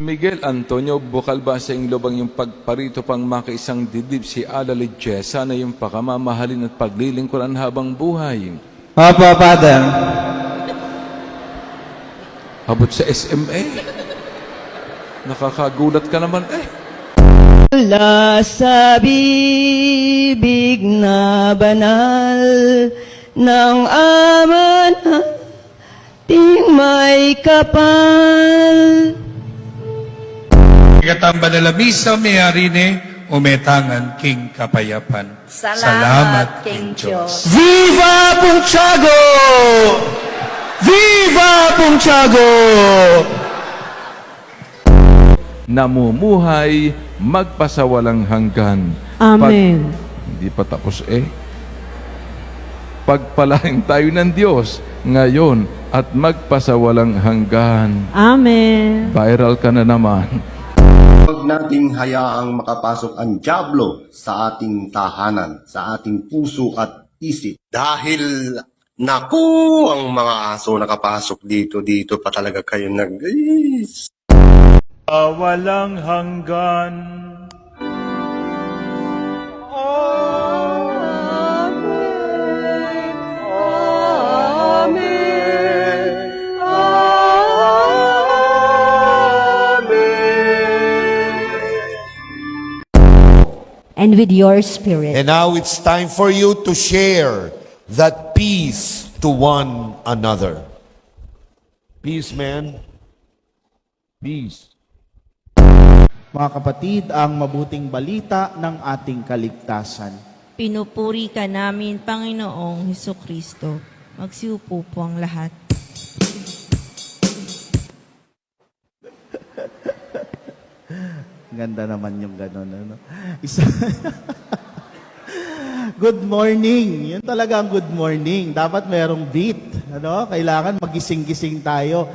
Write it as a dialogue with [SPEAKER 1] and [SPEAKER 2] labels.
[SPEAKER 1] Miguel Antonio, bukal ba sa iyong lubang yung pagparito pang makaisang dibdib si Ala Lidyesa na yung pakamamahalin at paglilingkuran habang buhay?
[SPEAKER 2] Opo, Father.
[SPEAKER 1] Abot sa SMA. Nakakagulat ka naman eh.
[SPEAKER 3] Mula sa bibig na banal ng Ama nating may kapal.
[SPEAKER 4] Ikatamba na lamisa may harine, umetangan king kapayapan.
[SPEAKER 5] Salamat, King Diyos.
[SPEAKER 3] Viva Punchago! Viva Punchago!
[SPEAKER 1] Namumuhay, magpasawalang hanggan.
[SPEAKER 5] Amen.
[SPEAKER 1] Hindi pa tapos eh. Pagpalain tayo ng Diyos ngayon at magpasawalang hanggan.
[SPEAKER 5] Amen.
[SPEAKER 1] Viral ka na naman.
[SPEAKER 6] Huwag nating hayaang makapasok ang dyablo sa ating tahanan, sa ating puso at isip. Dahil, naku, ang mga aso nakapasok dito pa talaga kayo
[SPEAKER 7] walang hanggan.
[SPEAKER 5] And with your spirit.
[SPEAKER 8] And now it's time for you to share that peace to one another. Peace, man. Peace.
[SPEAKER 2] Mga kapatid, ang mabuting balita ng ating kaligtasan.
[SPEAKER 9] Pinupuri ka namin, Panginoong Hesukristo. Magsiupo po ang lahat.
[SPEAKER 2] Ganda naman yung gano'n. Ano? Good morning. Yun talaga ang good morning. Dapat merong beat. Ano? Kailangan magising-gising tayo.